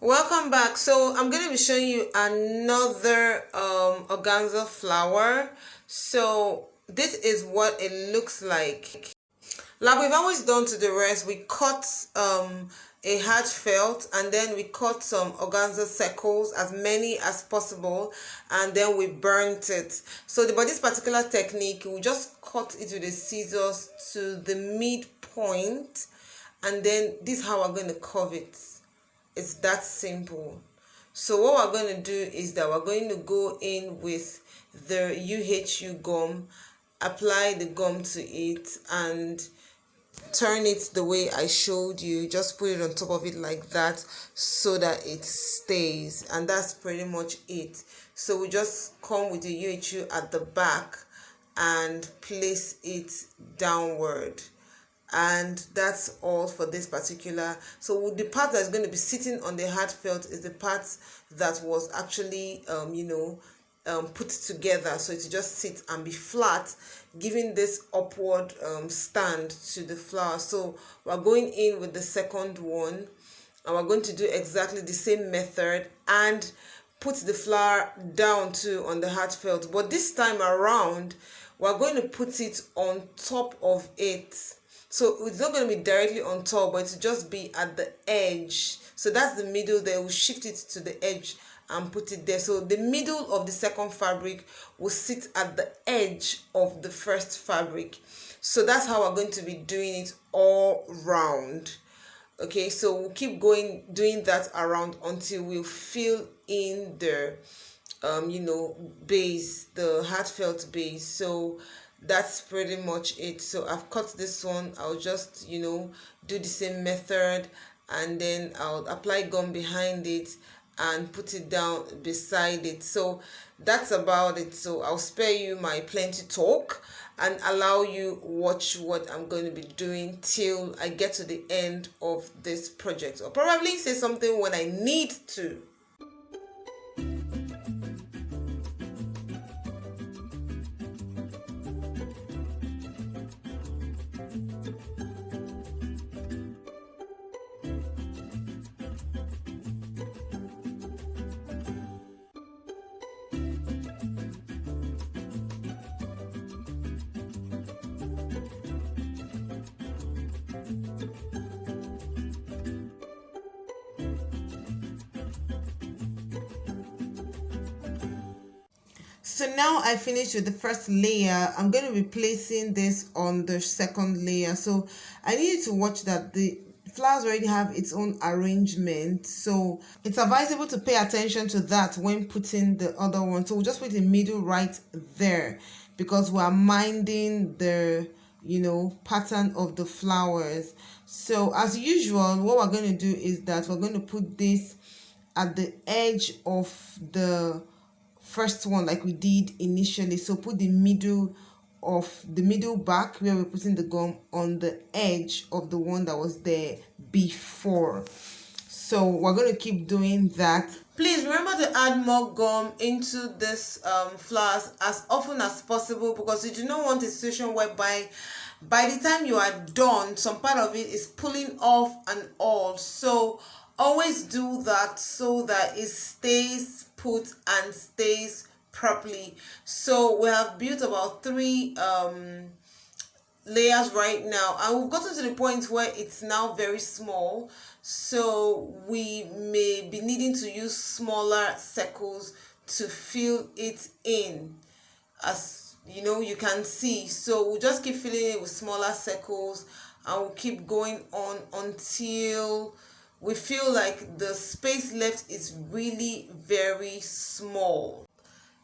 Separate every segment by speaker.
Speaker 1: Welcome back. So I'm going to be showing you another organza flower. So this is what it looks like we've always done to the rest. We cut a hard felt, and then we cut some organza circles, as many as possible, and then we burnt it. So but this particular technique, we just cut it with the scissors to the midpoint, and then this is how we're going to curve it. It's that simple. So what we're going to do is that we're going to go in with the UHU gum, apply the gum to it, and turn it the way I showed you. Just put it on top of it like that so that it stays, and that's pretty much it. So we just come with the UHU at the back and place it downward, and that's all for this particular. So the part that's going to be sitting on the hard felt is the part that was actually put together, so it just sit and be flat, giving this upward stand to the flower. So we're going in with the second one, and we're going to do exactly the same method and put the flower down too on the hard felt, but this time around we're going to put it on top of it. So it's not going to be directly on top, but it'll just be at the edge. So that's the middle there. We'll shift it to the edge and put it there. So the middle of the second fabric will sit at the edge of the first fabric. So that's how we're going to be doing it all round. Okay, so we'll keep doing that around until we fill in the base, the heartfelt base. So that's pretty much it. So I've cut this one. I'll just do the same method, and then I'll apply gum behind it and put it down beside it. So that's about it. So I'll spare you my plenty talk and allow you watch what I'm going to be doing till I get to the end of this project, or probably say something when I need to. So now I finished with the first layer. I'm going to be placing this on the second layer. So I need to watch that the flowers already have its own arrangement. So it's advisable to pay attention to that when putting the other one. So we'll just put the middle right there because we're minding the pattern of the flowers. So as usual, what we're going to do is that we're going to put this at the edge of the first one like we did initially. So put the middle back where we're putting the gum on the edge of the one that was there before. So we're going to keep doing that. Please remember to add more gum into this flowers as often as possible, because you do not want a situation whereby by the time you are done, some part of it is pulling off and all. So always do that so that it stays put and stays properly. So we have built about 3 layers right now, and we've gotten to the point where it's now very small, so we may be needing to use smaller circles to fill it in, as you can see. So we'll just keep filling it with smaller circles, and we'll keep going on until we feel like the space left is really very small.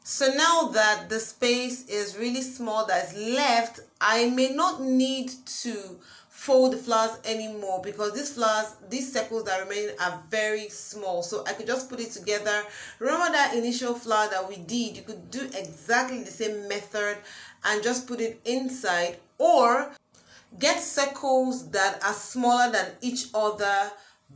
Speaker 1: So now that the space is really small that's left, I may not need to fold the flowers anymore, because these circles that remain are very small. So I could just put it together. Remember that initial flower that we did? You could do exactly the same method and just put it inside, or get circles that are smaller than each other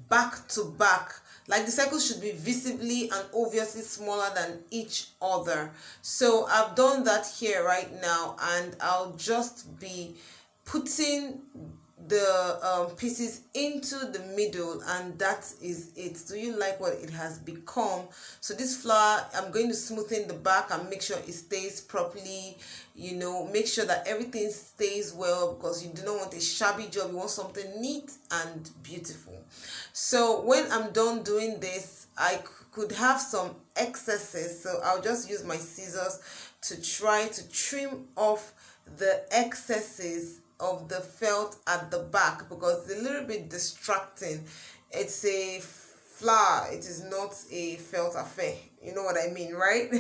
Speaker 1: back to back. Like the circles should be visibly and obviously smaller than each other. So I've done that here right now, and I'll just be putting the pieces into the middle, and that is it. Do you like what it has become? So this flower, I'm going to smoothen the back and make sure it stays properly, you know, make sure that everything stays well, because you do not want a shabby job. You want something neat and beautiful. So when I'm done doing this, I could have some excesses, so I'll just use my scissors to try to trim off the excesses of the felt at the back, because it's a little bit distracting. It's a flower, it is not a felt affair. You know what I mean, right?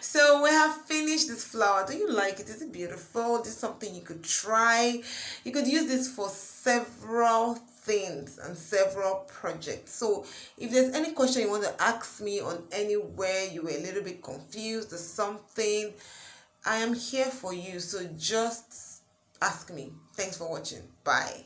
Speaker 1: So we have finished this flower. Do you like it? Is it beautiful? This is something you could try. You could use this for several things and several projects. So if there's any question you want to ask me on anywhere you were a little bit confused or something, I am here for you. So just ask me. Thanks for watching. Bye.